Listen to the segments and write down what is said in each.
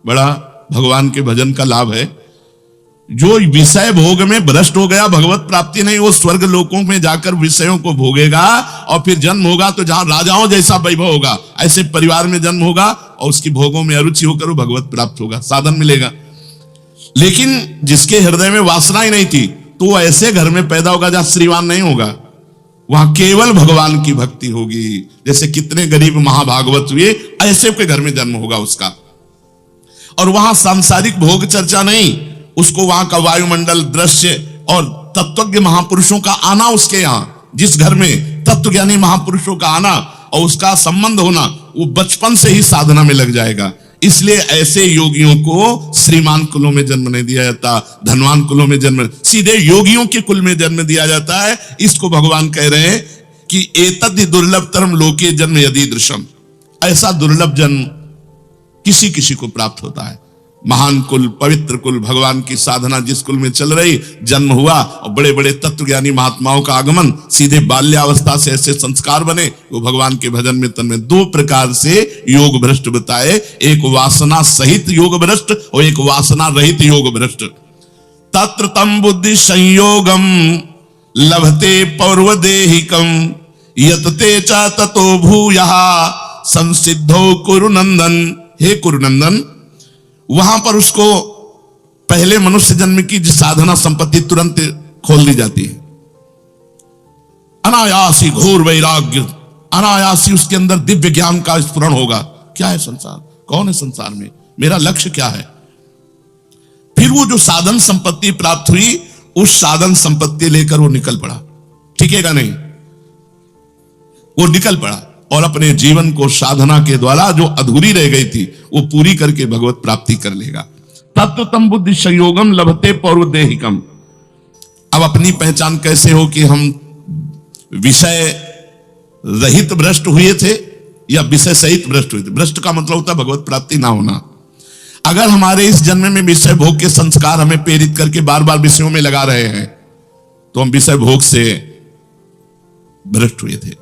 बड़ा भगवान के भजन का लाभ है। जो विषय भोग में भ्रष्ट हो गया, भगवत प्राप्ति नहीं, वो स्वर्ग लोकों में जाकर विषयों को भोगेगा और फिर जन्म होगा तो जहां राजाओं जैसा वैभव होगा, ऐसे परिवार में जन्म होगा और उसकी भोगों में अरुचि होकर वो भगवत प्राप्त होगा, साधन मिलेगा। लेकिन जिसके हृदय में वासना ही नहीं थी तो वो ऐसे घर में पैदा होगा जहां श्रीमान नहीं होगा, वहां केवल भगवान की भक्ति होगी। जैसे कितने गरीब महाभागवत हुए, ऐसे के घर में जन्म होगा उसका। और वहां सांसारिक भोग चर्चा नहीं, उसको वहां का वायुमंडल, दृश्य और तत्वज्ञ महापुरुषों का आना, उसके यहां जिस घर में तत्वज्ञानी महापुरुषों का आना और उसका संबंध होना, वो बचपन से ही साधना में लग जाएगा। इसलिए ऐसे योगियों को श्रीमान कुलों में जन्म नहीं दिया जाता, धनवान कुलों में जन्म, सीधे योगियों के कुल में जन्म दिया जाता है। इसको भगवान कह रहे हैं कि एतद् दुर्लभतरम लोके जन्म यदीदृशम, ऐसा दुर्लभ जन्म किसी किसी को प्राप्त होता है। महान कुल, पवित्र कुल, भगवान की साधना जिस कुल में चल रही, जन्म हुआ और बड़े बड़े तत्वज्ञानी महात्माओं का आगमन, सीधे बाल्यावस्था से ऐसे संस्कार बने, वो भगवान के भजन में तन में। दो प्रकार से योग भ्रष्ट बताए, एक वासना सहित योग भ्रष्ट और एक वासना रहित योग भ्रष्ट। तत्र तम बुद्धि संयोगम लभते पौर्वदेहिकम यतते च ततो भूयः संसिद्धो कुरुनंदन। हे कुरुनंदन, वहां पर उसको पहले मनुष्य जन्म की साधना संपत्ति तुरंत खोल दी जाती है। अनायासी घोर वैराग्य, अनायासी उसके अंदर दिव्य ज्ञान का स्फुरण होगा। क्या है संसार, कौन है संसार में, मेरा लक्ष्य क्या है। फिर वो जो साधन संपत्ति प्राप्त हुई, उस साधन संपत्ति लेकर वो निकल पड़ा, टिकेगा नहीं, वो निकल पड़ा और अपने जीवन को साधना के द्वारा जो अधूरी रह गई थी वो पूरी करके भगवत प्राप्ति कर लेगा। तत्व तम बुद्धि संयोगम लभते पौर्वदेहिकम। अब अपनी पहचान कैसे हो कि हम विषय रहित भ्रष्ट हुए थे या विषय सहित भ्रष्ट हुए थे। भ्रष्ट का मतलब होता है भगवत प्राप्ति ना होना। अगर हमारे इस जन्म में विषय भोग के संस्कार हमें प्रेरित करके बार बार विषयों में लगा रहे हैं तो हम विषय भोग से भ्रष्ट हुए थे।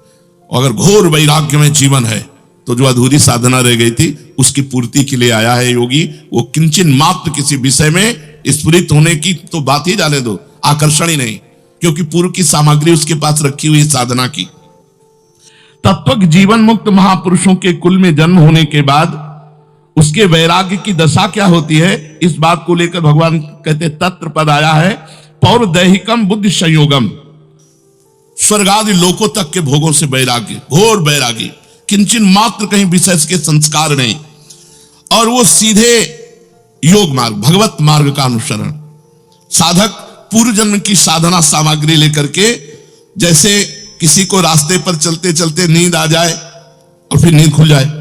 अगर घोर वैराग्य में जीवन है तो जो अधूरी साधना रह गई थी उसकी पूर्ति के लिए आया है योगी। वो किंचन मात्र किसी विषय में स्फुरित होने की तो बात ही जाने दो, आकर्षण ही नहीं, क्योंकि पूर्व की सामग्री उसके पास रखी हुई साधना की। तत्व जीवन मुक्त महापुरुषों के कुल में जन्म होने के बाद उसके वैराग्य की दशा क्या होती है, इस बात को लेकर भगवान कहते तत्र पद आया है पौर्वदैहिकम बुद्धि संयोगम। स्वर्ग आदि लोकों तक के भोगों से वैराग्य, घोर वैराग्य, किंचन मात्र कहीं विषय के संस्कार नहीं, और वो सीधे योग मार्ग, भगवत मार्ग का अनुसरण। साधक पूर्व जन्म की साधना सामग्री लेकर के, जैसे किसी को रास्ते पर चलते चलते नींद आ जाए और फिर नींद खुल जाए,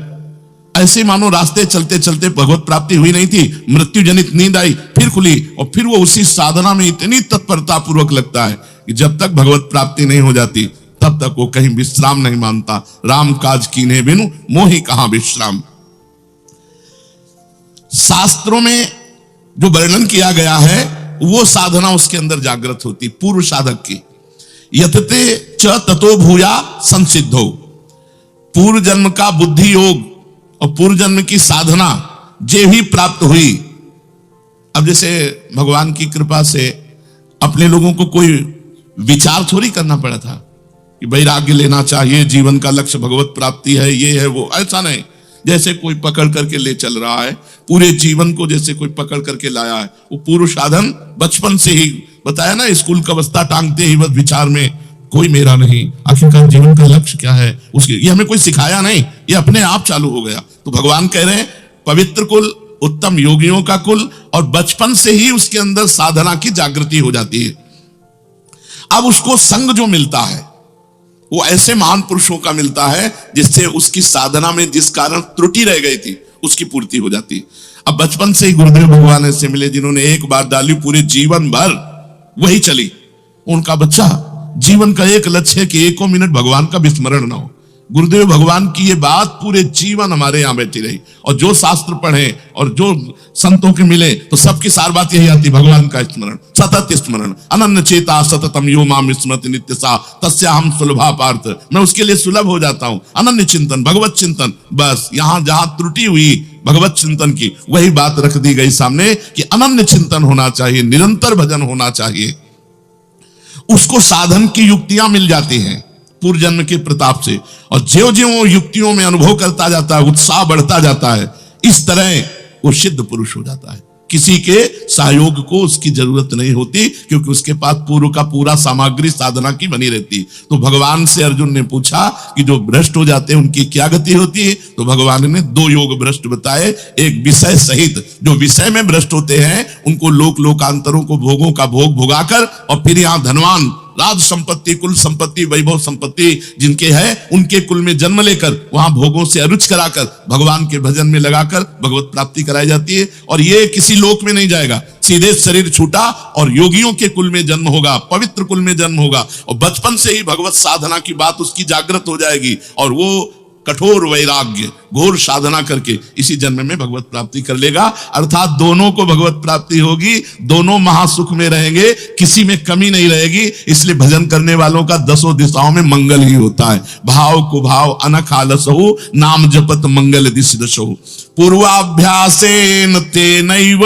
ऐसे मानो रास्ते चलते चलते भगवत प्राप्ति हुई नहीं थी, मृत्यु जनित नींद आई, फिर खुली, और फिर वो उसी साधना में इतनी तत्परता पूर्वक लगता है कि जब तक भगवत प्राप्ति नहीं हो जाती तब तक वो कहीं विश्राम नहीं मानता। राम काज कीन्हे बिनु मोहि कहां विश्राम। शास्त्रों में जो वर्णन किया गया है वो साधना उसके अंदर जागृत होती पूर्व साधक की। यतते च ततो भूया संसिद्धो, पूर्व जन्म का बुद्धि योग और पूर्व जन्म की साधना जे भी प्राप्त हुई। अब जैसे भगवान की कृपा से अपने लोगों को कोई विचार थोड़ी करना पड़ा था कि वैराग्य लेना चाहिए, जीवन का लक्ष्य भगवत प्राप्ति है, ये है वो, ऐसा नहीं। जैसे कोई पकड़ करके ले चल रहा है, पूरे जीवन को जैसे कोई पकड़ करके लाया है, वो पूर्व साधन बचपन से ही बताया ना, स्कूल का बस्ता टांगते ही बस विचार में कोई मेरा नहीं, आखिरकार जीवन का लक्ष्य क्या है उसके, ये हमें कोई सिखाया नहीं, ये अपने आप चालू हो गया। तो भगवान कह रहे हैं पवित्र कुल, उत्तम योगियों का कुल, और बचपन से ही उसके अंदर साधना की जागृति हो जाती है। अब उसको संग जो मिलता है वो ऐसे महान पुरुषों का मिलता है जिससे उसकी साधना में जिस कारण त्रुटि रह गई थी उसकी पूर्ति हो जाती। अब बचपन से ही गुरुदेव भगवान ऐसे मिले जिन्होंने एक बार डाली पूरे जीवन भर वही चली। उनका बच्चा जीवन का एक लक्ष्य है कि एको मिनट भगवान का विस्मरण ना हो, गुरुदेव भगवान की ये बात पूरे जीवन हमारे यहां बैठी रही, और जो शास्त्र पढ़े और जो संतों के मिले तो सबकी सार बात यही आती, भगवान का स्मरण, सतत स्मरण। अनन्य चेता सततम यो माम स्मृति नित्य सा तस्या हम सुलभा पार्थ, मैं उसके लिए सुलभ हो जाता हूं। अनन्य चिंतन, भगवत चिंतन, बस यहां जहां त्रुटि हुई भगवत चिंतन की, वही बात रख दी गई सामने कि अनन्य चिंतन होना चाहिए, निरंतर भजन होना चाहिए। उसको साधन की युक्तियां मिल जाती हैं पूर्व जन्म के प्रताप से, और ज्यों ज्यों वो युक्तियों में अनुभव करता जाता है, उत्साह बढ़ता जाता है, इस तरह वो सिद्ध पुरुष हो जाता है। किसी के सहयोग को उसकी जरूरत नहीं होती, क्योंकि उसके पास पूर्व का पूरा सामग्री साधना की बनी रहती। तो भगवान से अर्जुन ने पूछा कि जो भ्रष्ट हो जाते हैं उनकी क्या गति होती है, तो भगवान ने 2 योग भ्रष्ट बताए। एक विषय सहित, जो विषय में भ्रष्ट होते हैं उनको लोक लोकांतरों को भोगों का भोग भोगाकर, और फिर यहाँ धनवान, राज संपत्ति, कुल संपत्ति, वैभव संपत्ति जिनके है, उनके कुल में जन्म लेकर वहां भोगों से अरुच कराकर भगवान के भजन में लगाकर भगवत प्राप्ति कराई जाती है। और ये किसी लोक में नहीं जाएगा, सीधे शरीर छूटा और योगियों के कुल में जन्म होगा, पवित्र कुल में जन्म होगा, और बचपन से ही भगवत साधना की बात उसकी जागृत हो जाएगी, और वो कठोर वैराग्य, घोर साधना करके इसी जन्म में भगवत प्राप्ति कर लेगा। अर्थात दोनों को भगवत प्राप्ति होगी, दोनों महासुख में रहेंगे, किसी में कमी नहीं रहेगी। इसलिए भजन करने वालों का 10 दिशाओं में मंगल ही होता है। भाव को भाव अनख आलसहु, नाम जपत मंगल दिश दशहु। पूर्वाभ्यासेन तेनैव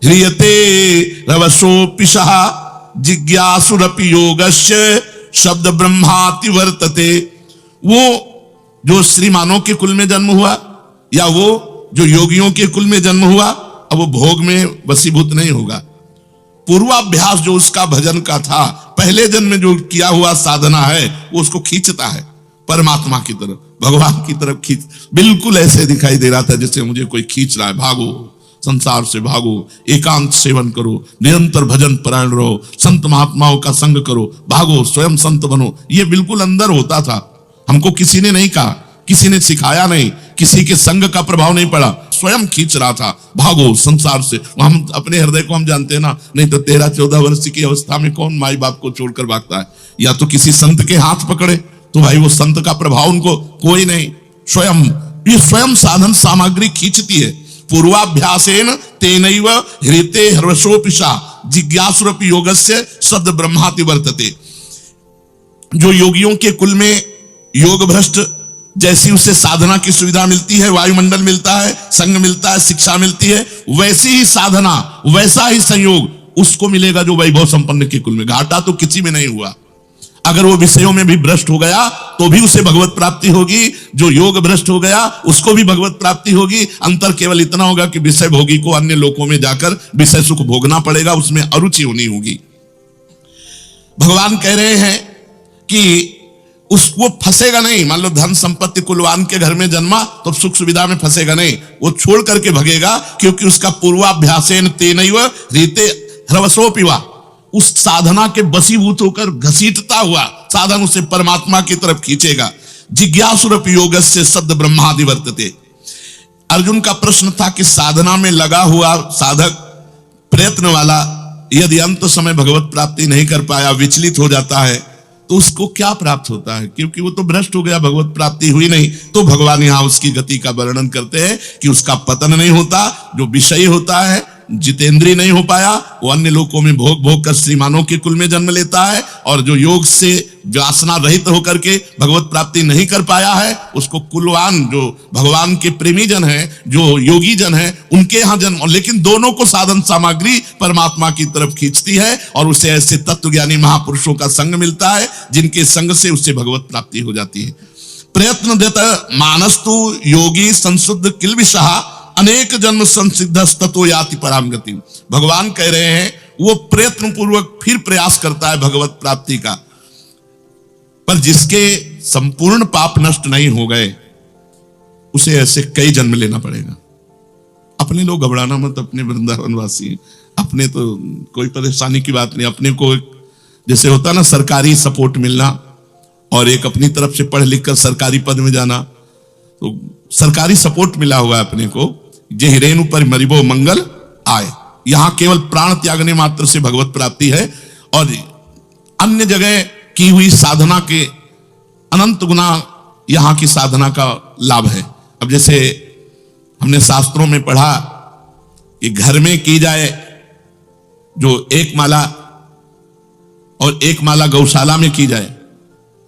ह्रियते रवसोऽपिशः, जिज्ञासुरपि योगस्य शब्द ब्रह्माति वर्तते। वो जो श्रीमानों के कुल में जन्म हुआ, या वो जो योगियों के कुल में जन्म हुआ, अब वो भोग में वशीभूत नहीं होगा। पूर्वाभ्यास जो उसका भजन का था, पहले जन्म में जो किया हुआ साधना है, वो उसको खींचता है परमात्मा की तरफ, भगवान की तरफ खींच। बिल्कुल ऐसे दिखाई दे रहा था जैसे मुझे कोई खींच रहा है, भागो संसार से, भागो, एकांत सेवन करो, निरंतर भजन परायण रहो, संत महात्माओं का संग करो, भागो, स्वयं संत बनो। ये बिल्कुल अंदर होता था। हमको किसी ने नहीं कहा, किसी ने सिखाया नहीं, किसी के संग का प्रभाव नहीं पड़ा, स्वयं खींच रहा था, भागो संसार से। हम अपने हृदय को हम जानते हैं ना, नहीं तो 13-14 वर्ष की अवस्था में कौन माई बाप को छोड़कर भागता है? या तो किसी संत के हाथ पकड़े, तो भाई वो संत का प्रभाव उनको कोई नहीं, स्वयं, ये स्वयं साधन सामग्री खींचती है। पूर्वाभ्यासेन तेनैव ह्रियते हर्षोऽपिशः, जिज्ञासुरपि योगस्य शब्द ब्रह्माति वर्तते। जो योगियों के कुल में योग भ्रष्ट, जैसी उसे साधना की सुविधा मिलती है, वायुमंडल मिलता है, संग मिलता है, शिक्षा मिलती है, वैसी ही साधना, वैसा ही संयोग उसको मिलेगा जो वैभव संपन्न के कुल में। घाटा तो किसी में नहीं हुआ। अगर वो विषयों में भी भ्रष्ट हो गया तो भी उसे भगवत प्राप्ति होगी, जो योग भ्रष्ट हो गया उसको भी भगवत प्राप्ति होगी। अंतर केवल इतना होगा कि विषय भोगी को अन्य लोकों में जाकर विषय सुख भोगना पड़ेगा, उसमें अरुचि होनी होगी। भगवान कह रहे हैं कि वो फंसेगा नहीं। मान लो धन संपत्ति कुलवान के घर में जन्मा तो सुख सुविधा में फंसेगा नहीं, वो छोड़ करके भगेगा, क्योंकि उसका पूर्वाभ्यासेन तेनैव ह्रियते ह्रवसोऽपिवा, उस साधना के बसीभूत होकर घसीटता हुआ साधन उसे परमात्मा की तरफ खींचेगा। जिज्ञासुरपि योगस्य शब्द ब्रह्मादि वर्तते। अर्जुन का प्रश्न था कि साधना में लगा हुआ साधक, प्रयत्न वाला, यदि अंत समय भगवत प्राप्ति नहीं कर पाया, विचलित हो जाता है, तो उसको क्या प्राप्त होता है? क्योंकि वो तो भ्रष्ट हो गया, भगवत प्राप्ति हुई नहीं। तो भगवान यहां उसकी गति का वर्णन करते हैं कि उसका पतन नहीं होता, जो विषयी होता है, जितेंद्रिय नहीं हो पाया, वो अन्य लोकों में भोग भोग कर श्रीमानों के कुल में जन्म लेता है, और जो योग से वासना रहित होकर के भगवत प्राप्ति नहीं कर पाया है, उसको कुलवान, जो भगवान के प्रेमी जन है, जो योगी जन है, उनके यहां जन्म। लेकिन दोनों को साधन सामग्री परमात्मा की तरफ खींचती है, और उसे ऐसे तत्वज्ञानी महापुरुषों का संग मिलता है, जिनके संग से उससे भगवत प्राप्ति हो जाती है। प्रयत्न देता मानस्तु योगी संशुद्ध किल्बिषः, अनेक जन्म संसिद्धस्ततो याति पराम गति। भगवान कह रहे हैं वो प्रयत्न पूर्वक फिर प्रयास करता है भगवत प्राप्ति का, पर जिसके संपूर्ण पाप नष्ट नहीं हो गए उसे ऐसे कई जन्म लेना पड़ेगा। अपने लोग घबराना मत, अपने वृंदावनवासी, अपने तो कोई परेशानी की बात नहीं। अपने को जैसे होता ना सरकारी सपोर्ट मिलना, और एक अपनी तरफ से पढ़ लिख कर सरकारी पद में जाना, तो सरकारी सपोर्ट मिला हुआ है अपने को। जे हिरेनु पर मरिबो मंगल आए, यहां केवल प्राण त्यागने मात्र से भगवत प्राप्ति है, और अन्य जगह की हुई साधना के अनंत गुना यहां की साधना का लाभ है। अब जैसे हमने शास्त्रों में पढ़ा कि घर में की जाए जो एक माला और एक माला गौशाला में की जाए,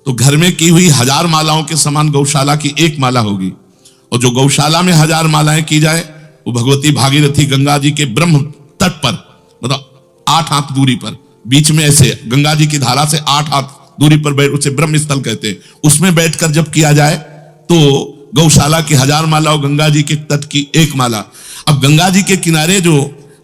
तो घर में की हुई 1000 मालाओं के समान गौशाला की एक माला होगी। और जो गौशाला में 1000 मालाएं की जाए वो भगवती भागीरथी गंगा जी के ब्रह्म तट पर, मतलब 8 हाथ दूरी पर, बीच में ऐसे गंगा जी की धारा से 8 हाथ दूरी पर बैठ, उसे ब्रह्म स्थल कहते हैं, उसमें बैठकर जब किया जाए तो गौशाला की 1000 माला और गंगा जी के तट की एक माला। अब गंगा जी के किनारे जो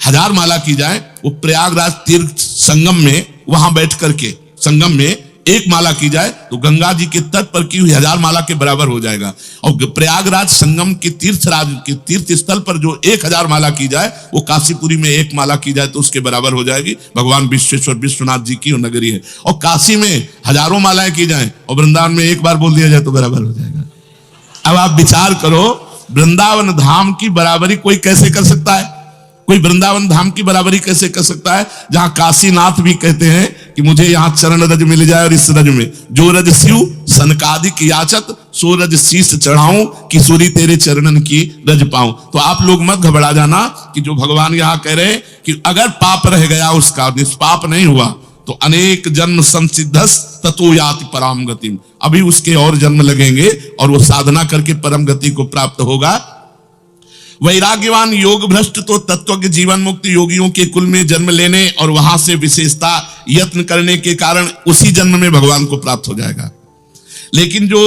1000 माला की जाए वो प्रयागराज तीर्थ संगम में, वहां बैठ करके संगम में एक माला की जाए तो गंगा जी के तट पर की हुई 1000 माला के बराबर हो जाएगा। और प्रयागराज संगम के तीर्थ स्थल पर जो 1000 माला की जाए वो काशीपुरी में एक माला की जाए तो उसके बराबर हो जाएगी। भगवान विश्वेश्वर विश्वनाथ जी की नगरी है। और काशी में हजारों मालाएं की जाए और वृंदावन में एक बार बोल दिया जाए तो बराबर हो जाएगा। अब आप विचार करो, वृंदावन धाम की बराबरी कोई कैसे कर सकता है? कोई वृंदावन धाम की बराबरी कैसे कर सकता है, जहां काशीनाथ भी कहते हैं कि मुझे यहां चरण रज मिल जाए, और इस रज में जो रज शिव सनकादिक याचत सो रज शीस चढ़ाऊं, किशोरी तेरे चरणन की रज पाऊं। तो आप लोग मत घबरा जाना कि जो भगवान यहां कह रहे हैं कि अगर पाप रह गया उसका, निष्पाप नहीं हुआ, तो अनेक जन्म संसिद्धस ततो याति परम गतिम, अभी उसके और जन्म लगेंगे और वो साधना करके परम गति को प्राप्त होगा। वैराग्यवान योग भ्रष्ट तो तत्व के जीवन मुक्त योगियों के कुल में जन्म लेने और वहां से विशेषता यत्न करने के कारण उसी जन्म में भगवान को प्राप्त हो जाएगा। लेकिन जो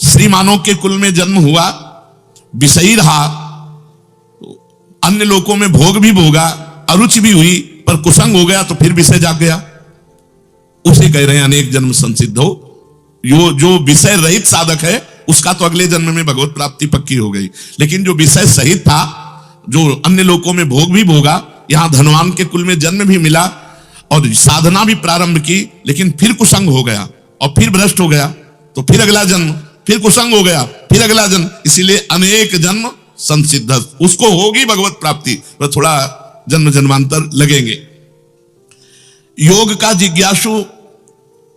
श्रीमानों के कुल में जन्म हुआ, विषयी रहा, अन्य लोकों में भोग भी भोगा, अरुचि भी हुई, पर कुसंग हो गया तो फिर विषय जाग गया, उसे कह रहे हैं अनेक जन्म संसिद्ध हो। जो विषय रहित साधक है उसका तो अगले जन्म में भगवत प्राप्ति पक्की हो गई। लेकिन जो विषय सहित था, जो अन्य लोकों में भोग भी भोगा, यहां धनवान के कुल में जन्म भी मिला और साधना भी प्रारंभ की, लेकिन फिर कुसंग हो गया और फिर भ्रष्ट हो गया, तो फिर अगला जन्म, फिर कुसंग हो गया, फिर अगला जन्म, इसीलिए अनेक जन्म संसिद्ध, उसको होगी भगवत प्राप्ति, पर थोड़ा जन्म जन्मांतर लगेंगे। योग का जिज्ञासु,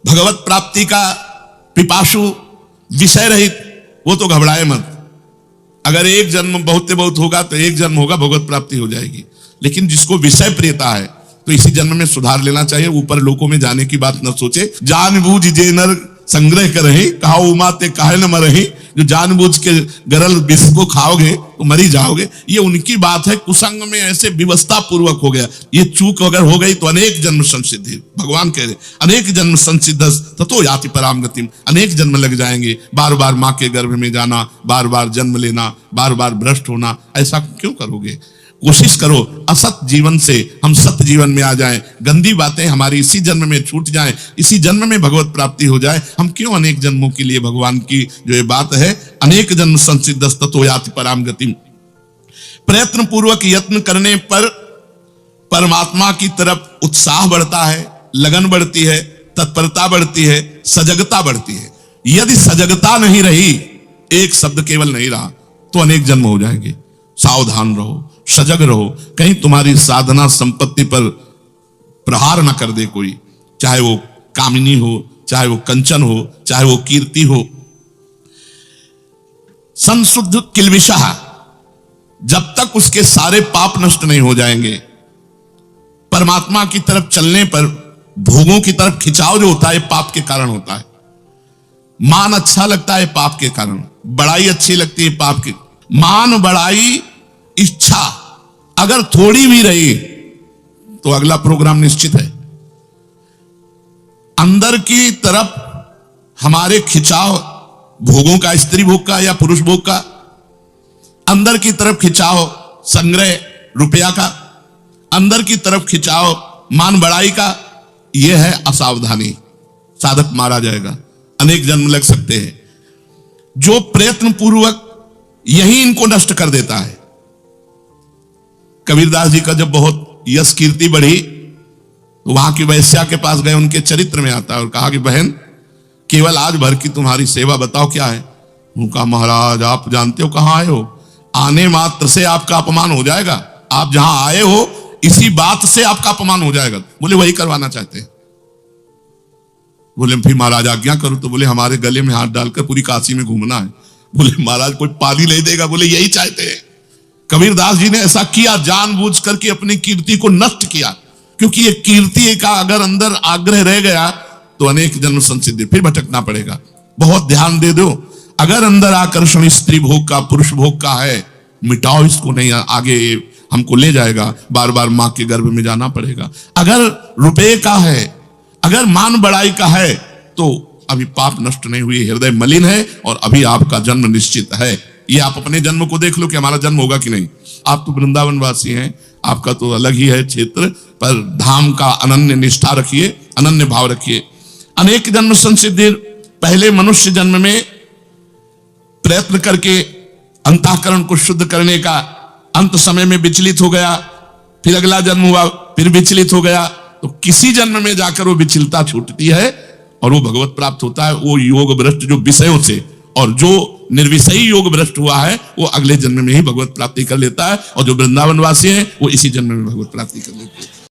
भगवत प्राप्ति का पिपासु, विषय रहित, वो तो घबराए मत। अगर एक जन्म बहुत से बहुत होगा तो एक जन्म होगा, भगवत प्राप्ति हो जाएगी। लेकिन जिसको विषय प्रियता है तो इसी जन्म में सुधार लेना चाहिए, ऊपर लोकों में जाने की बात न सोचे। जानबूझ जे नर संग्रह करही, कहा उमा ते काहे न मरही, जो जानबूझ के गरल विष को खाओगे तो मरी जाओगे, ये उनकी बात है। कुसंग में ऐसे व्यवस्था पूर्वक हो गया, ये चूक अगर हो गई तो अनेक जन्म संसिद्धि, भगवान कह रहे अनेक जन्म संसिद्ध ततो याति पराम गतिम, अनेक जन्म लग जाएंगे। बार बार मां के गर्भ में जाना, बार बार जन्म लेना, बार बार भ्रष्ट होना, ऐसा क्यों करोगे? कोशिश करो असत जीवन से हम सत्य जीवन में आ जाएं, गंदी बातें हमारी इसी जन्म में छूट जाएं, इसी जन्म में भगवत प्राप्ति हो जाए। हम क्यों अनेक जन्मों के लिए, भगवान की जो ये बात है, अनेक जन्म संसिद्ध ततो याति पराम गतिम। प्रयत्न पूर्वक यत्न करने पर परमात्मा की तरफ उत्साह बढ़ता है, लगन बढ़ती है, तत्परता बढ़ती है, सजगता बढ़ती है। यदि सजगता नहीं रही, एक शब्द केवल नहीं रहा, तो अनेक जन्म हो जाएंगे। सावधान रहो, सजग रहो, कहीं तुम्हारी साधना संपत्ति पर प्रहार न कर दे कोई, चाहे वो कामिनी हो, चाहे वो कंचन हो, चाहे वो कीर्ति हो। संशुद्ध किलबिषः, जब तक उसके सारे पाप नष्ट नहीं हो जाएंगे, परमात्मा की तरफ चलने पर भोगों की तरफ खिंचाव जो होता है पाप के कारण होता है। मान अच्छा लगता है पाप के कारण, बड़ाई अच्छी लगती है पाप की। मान बड़ाई इच्छा अगर थोड़ी भी रही तो अगला प्रोग्राम निश्चित है। अंदर की तरफ हमारे खिंचाव भोगों का, स्त्री भोग का या पुरुष भोग का, अंदर की तरफ खिंचाव संग्रह रुपया का, अंदर की तरफ खिंचाव मान बड़ाई का, यह है असावधानी, साधक मारा जाएगा, अनेक जन्म लग सकते हैं। जो प्रयत्न पूर्वक यही इनको नष्ट कर देता है। कबीरदास जी का जब बहुत यश कीर्ति बढ़ी तो वहां की वैश्या के पास गए, उनके चरित्र में आता है, और कहा कि बहन केवल आज भर की तुम्हारी सेवा बताओ क्या है। उनका महाराज आप जानते हो कहां आए हो, आने मात्र से आपका अपमान हो जाएगा, आप जहां आए हो इसी बात से आपका अपमान हो जाएगा। बोले वही करवाना चाहते हैं। बोले फिर महाराज आज्ञा करो। तो बोले हमारे गले में हाथ डालकर पूरी काशी में घूमना है। बोले महाराज कोई पानी नहीं देगा। बोले यही चाहते हैं। कबीरदास जी ने ऐसा किया, जानबूझ करके अपनी कीर्ति को नष्ट किया, क्योंकि ये कीर्ति का अगर अंदर आग्रह रह गया तो अनेक जन्म संसिद्धि, फिर भटकना पड़ेगा। बहुत ध्यान दे दो, अगर अंदर आकर्षण स्त्री भोग का, पुरुष भोग का है, मिटाओ इसको, नहीं आगे हमको ले जाएगा, बार बार मां के गर्भ में जाना पड़ेगा। अगर रुपए का है, अगर मान बढ़ाई का है, तो अभी पाप नष्ट नहीं हुई, हृदय मलिन है और अभी आपका जन्म निश्चित है। ये आप अपने जन्म को देख लो कि हमारा जन्म होगा कि नहीं। आप तो वृंदावन वासी हैं, आपका तो अलग ही है क्षेत्र, पर धाम का अनन्य निष्ठा रखिए, अनन्य भाव रखिए। अनेक जन्म संसिद्धि, पहले मनुष्य जन्म में प्रयत्न करके अंतःकरण को शुद्ध करने का, अंत समय में विचलित हो गया, फिर अगला जन्म हुआ, फिर विचलित हो गया, तो किसी जन्म में जाकर वो विचलता छूटती है और वो भगवत प्राप्त होता है। वो योग भ्रष्ट जो विषयों से, और जो निर्विषयी योग भ्रष्ट हुआ है, वो अगले जन्म में ही भगवत प्राप्ति कर लेता है, और जो वृंदावन वासी है वो इसी जन्म में भगवत प्राप्ति कर लेते हैं।